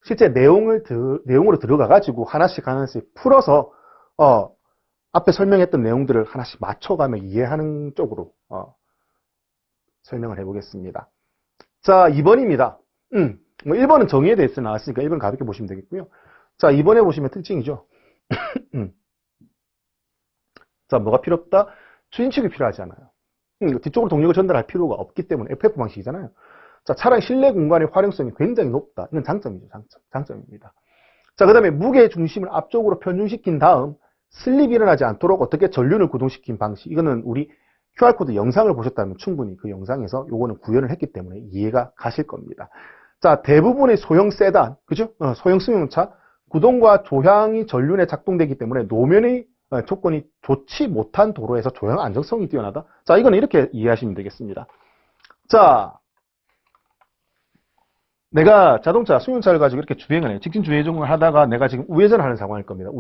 실제 내용으로 들어가가지고 하나씩 풀어서, 앞에 설명했던 내용들을 하나씩 맞춰가며 이해하는 쪽으로, 설명을 해보겠습니다. 자, 2번입니다. 뭐 1번은 정의에 대해서 나왔으니까 1번 가볍게 보시면 되겠고요. 자, 2번에 보시면 특징이죠. 자, 뭐가 필요 없다? 추진축이 필요하지 않아요. 뒤쪽으로 동력을 전달할 필요가 없기 때문에 FF 방식이잖아요. 자, 차량 실내 공간의 활용성이 굉장히 높다. 이건 장점이죠. 장점입니다. 자, 그 다음에 무게 중심을 앞쪽으로 편중시킨 다음 슬립이 일어나지 않도록 어떻게 전륜을 구동시킨 방식. 이거는 우리 QR코드 영상을 보셨다면 충분히 그 영상에서 요거는 구현을 했기 때문에 이해가 가실 겁니다. 자, 대부분의 소형 세단, 그죠? 소형 승용차, 구동과 조향이 전륜에 작동되기 때문에 노면의 조건이 좋지 못한 도로에서 조향 안정성이 뛰어나다. 자, 이거는 이렇게 이해하시면 되겠습니다. 자, 내가 자동차, 승용차를 가지고 이렇게 주행을 해요. 직진 주행을 하다가 내가 지금 우회전을 하는 상황일 겁니다.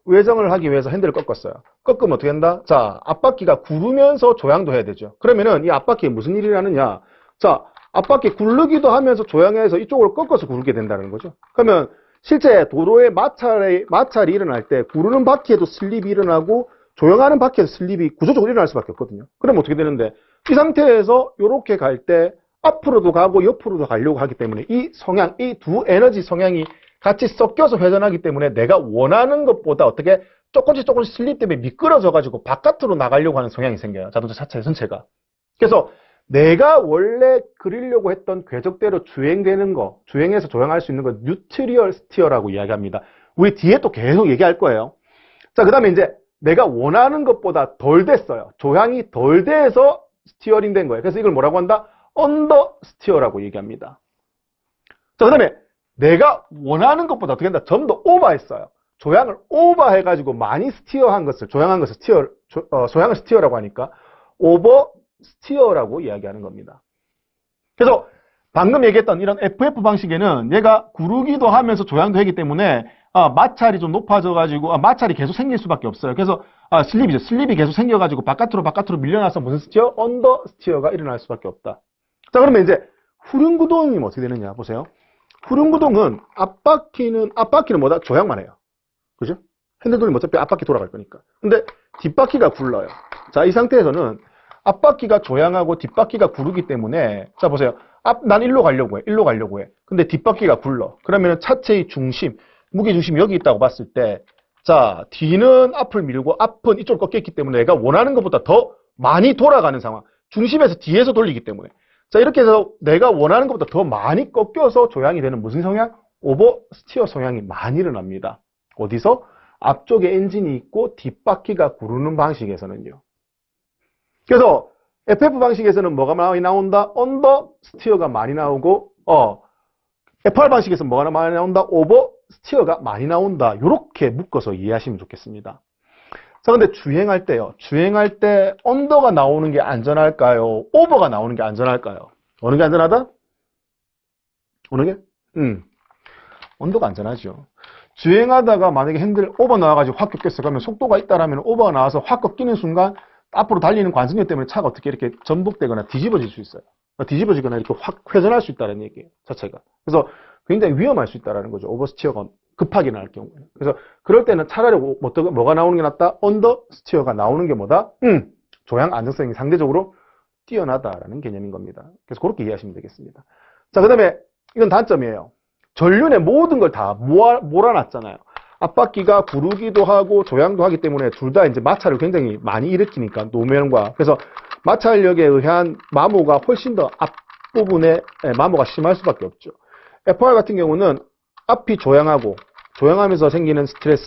우회전을 하기 위해서 핸들을 꺾었어요. 꺾으면 어떻게 한다? 자, 앞바퀴가 구르면서 조향도 해야 되죠. 그러면은 이 앞바퀴에 무슨 일이 일어나느냐? 자, 앞바퀴 굴르기도 하면서 조향해서 이쪽으로 꺾어서 구르게 된다는 거죠. 그러면 실제 도로에 마찰이 일어날 때 구르는 바퀴에도 슬립이 일어나고 조향하는 바퀴에도 슬립이 구조적으로 일어날 수밖에 없거든요. 그럼 어떻게 되는데 이 상태에서 이렇게 갈 때 앞으로도 가고 옆으로도 가려고 하기 때문에 이 성향, 이 두 에너지 성향이 같이 섞여서 회전하기 때문에 내가 원하는 것보다 어떻게 조금씩 슬립 때문에 미끄러져 가지고 바깥으로 나가려고 하는 성향이 생겨요. 자동차 자체 전체가. 그래서 내가 원래 그리려고 했던 궤적대로 주행되는 거, 주행해서 조향할 수 있는 거 뉴트리얼 스티어라고 이야기합니다. 우리 뒤에 또 계속 얘기할 거예요. 자, 그 다음에 이제 내가 원하는 것보다 덜 됐어요. 조향이 덜 돼서 스티어링 된 거예요. 그래서 이걸 뭐라고 한다? 언더 스티어라고 얘기합니다. 자, 그 다음에 내가 원하는 것보다 어떻게 한다? 좀 더 오버했어요. 조향을 오버해가지고 많이 스티어한 것을, 조향한 것을 조향을 스티어라고 하니까 오버 스티어라고 이야기하는 겁니다. 그래서 방금 얘기했던 이런 FF 방식에는 얘가 구르기도 하면서 조향도 하기 때문에 마찰이 좀 높아져가지고 마찰이 계속 생길 수밖에 없어요. 그래서 슬립이죠. 슬립이 계속 생겨가지고 바깥으로 밀려나서 무슨 스티어? 언더 스티어가 일어날 수밖에 없다. 자, 그러면 이제 후륜구동이 어떻게 되느냐 보세요. 후륜구동은 앞바퀴는 뭐다? 조향만 해요. 그죠? 핸들 돌리면 어차피 앞바퀴 돌아갈 거니까. 근데 뒷바퀴가 굴러요. 자, 이 상태에서는 앞바퀴가 조향하고 뒷바퀴가 구르기 때문에 자 보세요. 난 일로 가려고 해. 근데 뒷바퀴가 굴러. 그러면 차체의 중심, 무게 중심이 여기 있다고 봤을 때 자, 뒤는 앞을 밀고 앞은 이쪽으로 꺾여 있기 때문에 내가 원하는 것보다 더 많이 돌아가는 상황. 중심에서 뒤에서 돌리기 때문에. 자, 이렇게 해서 내가 원하는 것보다 더 많이 꺾여서 조향이 되는 무슨 성향? 오버스티어 성향이 많이 일어납니다. 어디서? 앞쪽에 엔진이 있고 뒷바퀴가 구르는 방식에서는요. 그래서 FF 방식에서는 뭐가 많이 나온다? 언더스티어가 많이 나오고 FR 방식에서는 뭐가 많이 나온다? 오버스티어가 많이 나온다. 이렇게 묶어서 이해하시면 좋겠습니다. 자, 근데 주행할 때요. 주행할 때 언더가 나오는 게 안전할까요? 오버가 나오는 게 안전할까요? 어느 게 안전하다? 어느 게? 언더가 안전하죠. 주행하다가 만약에 핸들 오버 나와가지고 확 꺾였어. 그러면 속도가 있다라면 오버가 나와서 확 꺾이는 순간 앞으로 달리는 관성력 때문에 차가 어떻게 이렇게 전복되거나 뒤집어질 수 있어요. 뒤집어지거나 이렇게 확 회전할 수 있다는 얘기예요. 자체가. 그래서 굉장히 위험할 수 있다는 거죠. 오버스티어가 급하게 나올 경우에는. 그래서 그럴 때는 차라리 뭐가 나오는 게 낫다? 언더스티어가 나오는 게 뭐다? 조향 안정성이 상대적으로 뛰어나다라는 개념인 겁니다. 그래서 그렇게 이해하시면 되겠습니다. 자, 그 다음에 이건 단점이에요. 전륜에 모든 걸 다 몰아놨잖아요. 앞바퀴가 구르기도 하고 조향도 하기 때문에 둘 다 이제 마찰을 굉장히 많이 일으키니까 노면과 그래서 마찰력에 의한 마모가 훨씬 더 앞부분에 마모가 심할 수밖에 없죠. FR 같은 경우는 앞이 조향하면서 생기는 스트레스,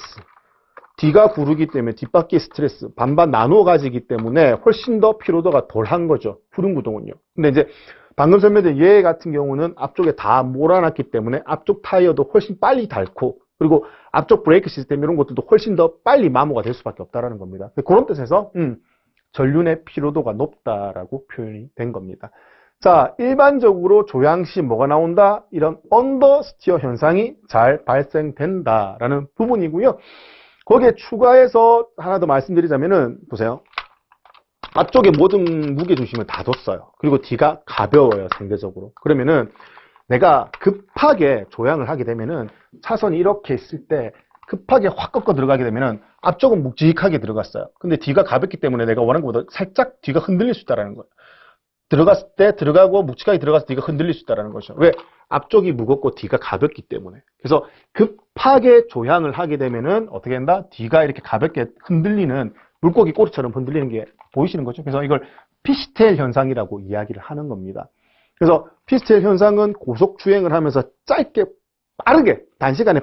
뒤가 구르기 때문에 뒷바퀴 스트레스 반반 나누어 가지기 때문에 훨씬 더 피로도가 덜한 거죠. 후륜구동은요. 근데 이제 방금 설명드린 얘 같은 경우는 앞쪽에 다 몰아놨기 때문에 앞쪽 타이어도 훨씬 빨리 닳고 그리고 앞쪽 브레이크 시스템 이런 것들도 훨씬 더 빨리 마모가 될 수밖에 없다는 겁니다. 그런 뜻에서 전륜의 피로도가 높다라고 표현이 된 겁니다. 자, 일반적으로 조향 시 뭐가 나온다? 이런 언더스티어 현상이 잘 발생된다라는 부분이고요. 거기에 추가해서 하나 더 말씀드리자면은 보세요. 앞쪽에 모든 무게 중심을 다 뒀어요. 그리고 뒤가 가벼워요, 상대적으로. 그러면은 내가 급하게 조향을 하게 되면은 차선이 이렇게 있을 때 급하게 확 꺾어 들어가게 되면은 앞쪽은 묵직하게 들어갔어요. 근데 뒤가 가볍기 때문에 내가 원하는 것보다 살짝 뒤가 흔들릴 수 있다는 거예요. 들어갔을 때 들어가고 묵직하게 들어갔을 때 뒤가 흔들릴 수 있다는 거죠. 왜? 앞쪽이 무겁고 뒤가 가볍기 때문에. 그래서 급하게 조향을 하게 되면은 어떻게 된다? 뒤가 이렇게 가볍게 흔들리는 물고기 꼬리처럼 흔들리는 게 보이시는 거죠. 그래서 이걸 피시텔 현상이라고 이야기를 하는 겁니다. 그래서 피시텔 현상은 고속 주행을 하면서 짧게 빠르게 단시간에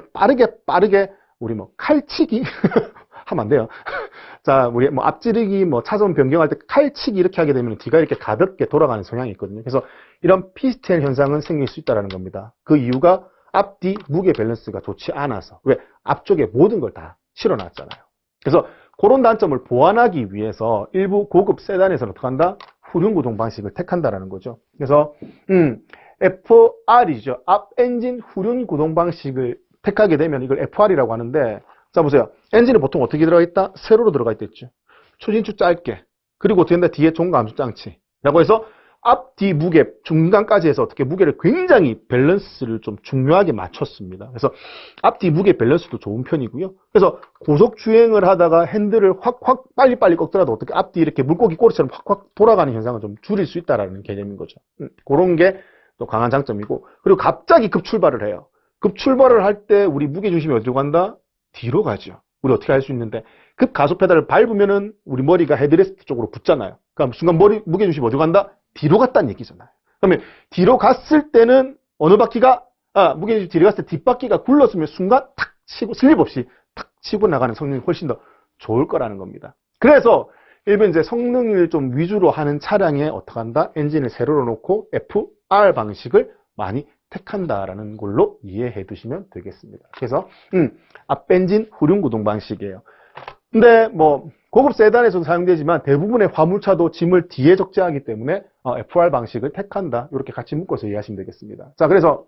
빠르게 우리 뭐 칼치기 하면 안 돼요. 자, 우리 뭐 앞지르기, 뭐 차선 변경할 때 칼치기 이렇게 하게 되면 뒤가 이렇게 가볍게 돌아가는 성향이 있거든요. 그래서 이런 피스텔 현상은 생길 수 있다는 겁니다. 그 이유가 앞뒤 무게 밸런스가 좋지 않아서. 왜? 앞쪽에 모든 걸 다 실어놨잖아요. 그래서 그런 단점을 보완하기 위해서 일부 고급 세단에서는 어떻게 한다? 후륜 구동 방식을 택한다라는 거죠. 그래서 FR이죠. 앞 엔진 후륜 구동 방식을 택하게 되면 이걸 FR이라고 하는데, 자 보세요. 엔진은 보통 어떻게 들어가 있다? 세로로 들어가 있댔죠. 추진축 짧게. 그리고 어떻게 된다? 뒤에 종가 감속 장치라고 해서 앞, 뒤 무게, 중간까지 해서 어떻게 무게를 굉장히 밸런스를 좀 중요하게 맞췄습니다. 그래서 앞, 뒤 무게 밸런스도 좋은 편이고요. 그래서 고속 주행을 하다가 핸들을 확 빨리 꺾더라도 어떻게 앞뒤 이렇게 물고기 꼬리처럼 확 돌아가는 현상을 좀 줄일 수 있다라는 개념인 거죠. 그런 게 또 강한 장점이고, 그리고 갑자기 급출발을 해요. 급출발을 할 때 우리 무게중심이 어디로 간다? 뒤로 가죠. 우리 어떻게 할 수 있는데, 급 가속 페달을 밟으면은 우리 머리가 헤드레스트 쪽으로 붙잖아요. 그럼 순간 무게중심이 어디로 간다? 뒤로 갔다는 얘기잖아요. 그러면 뒤로 갔을 때는 어느 바퀴가, 무게중심이 뒤로 갔을 때 뒷바퀴가 굴렀으면 순간 탁 치고, 슬립 없이 탁 치고 나가는 성능이 훨씬 더 좋을 거라는 겁니다. 그래서 일본 이제 성능을 좀 위주로 하는 차량에 어떻게 한다? 엔진을 세로로 놓고 FR 방식을 많이 택한다라는 걸로 이해해 두시면 되겠습니다. 그래서 앞 엔진 후륜 구동 방식이에요. 근데 뭐 고급 세단에서도 사용되지만 대부분의 화물차도 짐을 뒤에 적재하기 때문에 FR 방식을 택한다. 이렇게 같이 묶어서 이해하시면 되겠습니다. 자, 그래서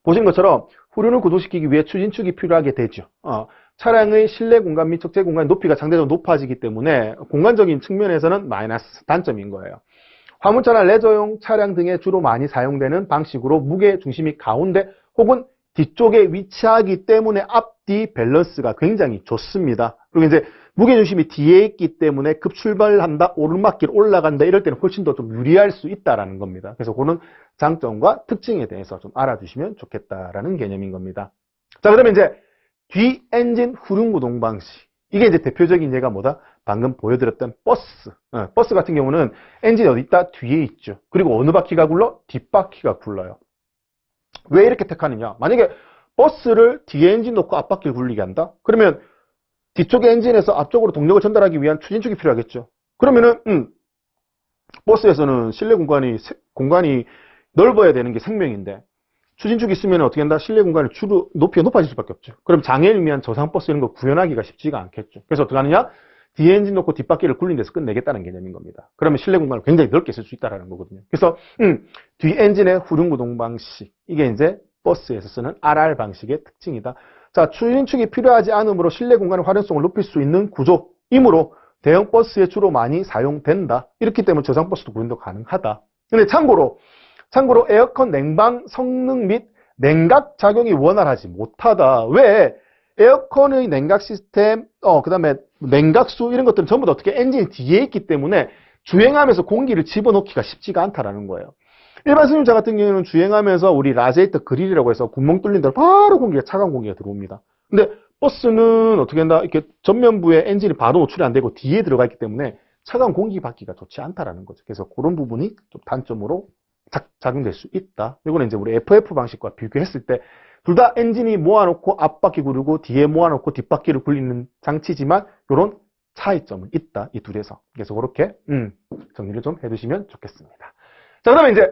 보신 것처럼 후륜을 구동시키기 위해 추진축이 필요하게 되죠. 차량의 실내 공간 및 적재 공간 높이가 상대적으로 높아지기 때문에 공간적인 측면에서는 마이너스 단점인 거예요. 화물차나 레저용 차량 등에 주로 많이 사용되는 방식으로 무게 중심이 가운데 혹은 뒤쪽에 위치하기 때문에 앞뒤 밸런스가 굉장히 좋습니다. 그리고 이제 무게 중심이 뒤에 있기 때문에 급출발한다, 오르막길 올라간다 이럴 때는 훨씬 더 좀 유리할 수 있다라는 겁니다. 그래서 그런 장점과 특징에 대해서 좀 알아두시면 좋겠다라는 개념인 겁니다. 자, 그러면 이제 뒤 엔진 후륜 구동 방식. 이게 이제 대표적인 예가 뭐다? 방금 보여드렸던 버스. 버스 같은 경우는 엔진이 어디 있다? 뒤에 있죠. 그리고 어느 바퀴가 굴러? 뒷바퀴가 굴러요. 왜 이렇게 택하느냐? 만약에 버스를 뒤에 엔진 놓고 앞바퀴를 굴리게 한다? 그러면 뒤쪽의 엔진에서 앞쪽으로 동력을 전달하기 위한 추진축이 필요하겠죠. 그러면은 버스에서는 실내 공간이 넓어야 되는 게 생명인데 추진축이 있으면 어떻게 한다? 실내 공간을 주로 높이가 높아질 수밖에 없죠. 그럼 장애인을 위한 저상버스 이런 거 구현하기가 쉽지가 않겠죠. 그래서 어떻게 하느냐? 뒤에 엔진 놓고 뒷바퀴를 굴린 데서 끝내겠다는 개념인 겁니다. 그러면 실내 공간을 굉장히 넓게 쓸 수 있다는 거거든요. 그래서 뒤 엔진의 후륜 구동 방식. 이게 이제 버스에서 쓰는 RR 방식의 특징이다. 자, 추진축이 필요하지 않으므로 실내 공간의 활용성을 높일 수 있는 구조이므로 대형 버스에 주로 많이 사용된다. 이렇기 때문에 저상버스도 구현도 가능하다. 근데 참고로 에어컨 냉방 성능 및 냉각 작용이 원활하지 못하다. 왜? 에어컨의 냉각 시스템, 그 다음에 냉각수 이런 것들은 전부 다 어떻게 엔진 뒤에 있기 때문에 주행하면서 공기를 집어넣기가 쉽지가 않다라는 거예요. 일반 승용차 같은 경우는 주행하면서 우리 라디에이터 그릴이라고 해서 구멍 뚫린 대로 바로 차가운 공기가 들어옵니다. 근데 버스는 어떻게 한다? 이렇게 전면부에 엔진이 바로 노출이 안 되고 뒤에 들어가 있기 때문에 차가운 공기 받기가 좋지 않다라는 거죠. 그래서 그런 부분이 좀 단점으로 작용될 수 있다. 이거는 이제 우리 FF 방식과 비교했을 때 둘 다 엔진이 모아놓고 앞바퀴 굴리고 뒤에 모아놓고 뒷바퀴를 굴리는 장치지만 이런 차이점은 있다. 이 둘에서. 그래서 그렇게 정리를 좀 해두시면 좋겠습니다. 자, 그러면 이제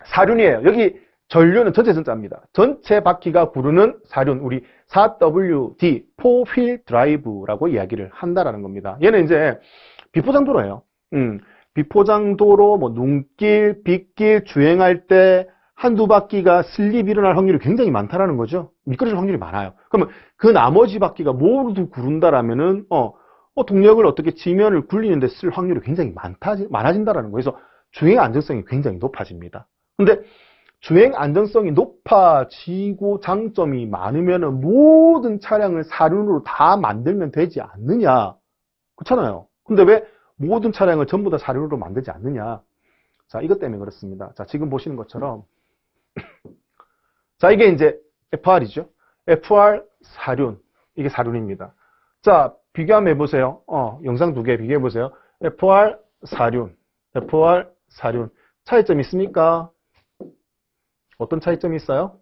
사륜이에요. 여기 전륜은 전체 전자입니다. 전체 바퀴가 구르는 사륜, 우리 4WD, 4휠 드라이브라고 이야기를 한다라는 겁니다. 얘는 이제 비포장도로예요. 비포장도로, 뭐 눈길, 빗길 주행할 때 한두 바퀴가 슬립 일어날 확률이 굉장히 많다라는 거죠. 미끄러질 확률이 많아요. 그러면 그 나머지 바퀴가 모두 구른다라면은 동력을 어떻게 지면을 굴리는 데 쓸 확률이 굉장히 많아진다라는 거예요. 그래서 주행 안정성이 굉장히 높아집니다. 근데 주행 안전성이 높아지고 장점이 많으면 모든 차량을 사륜으로 다 만들면 되지 않느냐. 그렇잖아요. 근데 왜 모든 차량을 전부 다 사륜으로 만들지 않느냐. 자, 이것 때문에 그렇습니다. 자, 지금 보시는 것처럼. 자, 이게 이제 FR이죠. FR 사륜. 이게 사륜입니다. 자, 비교 한번 해보세요. 영상 두 개 비교해보세요. FR 사륜. FR 사륜. 차이점 있습니까? 어떤 차이점이 있어요?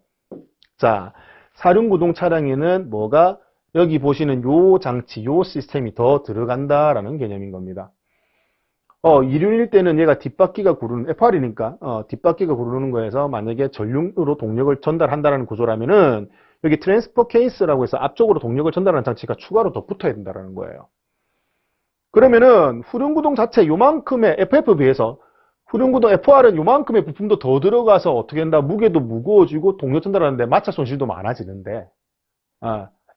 자, 사륜구동 차량에는 뭐가 여기 보시는 요 장치, 요 시스템이 더 들어간다라는 개념인 겁니다. 2륜일 때는 얘가 뒷바퀴가 구르는, FR이니까, 뒷바퀴가 구르는 거에서 만약에 전륜으로 동력을 전달한다는 구조라면은 여기 트랜스퍼 케이스라고 해서 앞쪽으로 동력을 전달하는 장치가 추가로 더 붙어야 된다는 거예요. 그러면은 후륜구동 자체 요만큼의 FF에 비해서 후륜구동 FR은 요만큼의 부품도 더 들어가서 어떻게 된다? 무게도 무거워지고 동력 전달하는데 마찰 손실도 많아지는데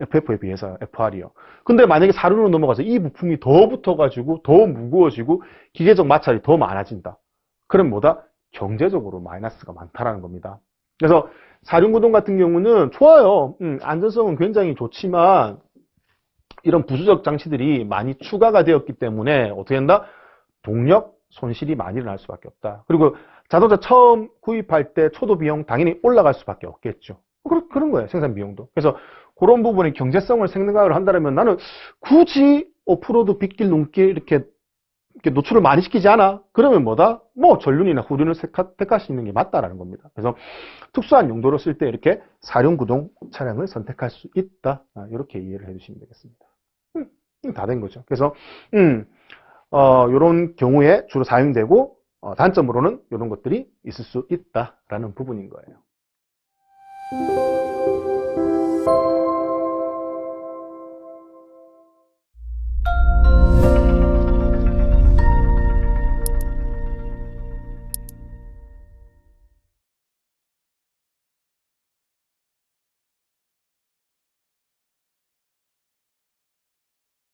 FF에 비해서 FR이요. 근데 만약에 사륜으로 넘어가서 이 부품이 더 붙어가지고 더 무거워지고 기계적 마찰이 더 많아진다. 그럼 뭐다? 경제적으로 마이너스가 많다라는 겁니다. 그래서 사륜구동 같은 경우는 좋아요. 안전성은 굉장히 좋지만 이런 부수적 장치들이 많이 추가가 되었기 때문에 어떻게 된다? 동력 손실이 많이 일어날 수밖에 없다. 그리고 자동차 처음 구입할 때 초도 비용 당연히 올라갈 수밖에 없겠죠. 그런 거예요. 생산 비용도. 그래서 그런 부분의 경제성을 생각을 한다면 나는 굳이 오프로드 빗길 눈길 이렇게 노출을 많이 시키지 않아. 그러면 뭐다? 뭐 전륜이나 후륜을 택할 수 있는 게 맞다라는 겁니다. 그래서 특수한 용도로 쓸 때 이렇게 사륜구동 차량을 선택할 수 있다. 이렇게 이해를 해주시면 되겠습니다. 다 된 거죠. 그래서 이런 경우에 주로 사용되고 단점으로는 이런 것들이 있을 수 있다라는 부분인 거예요.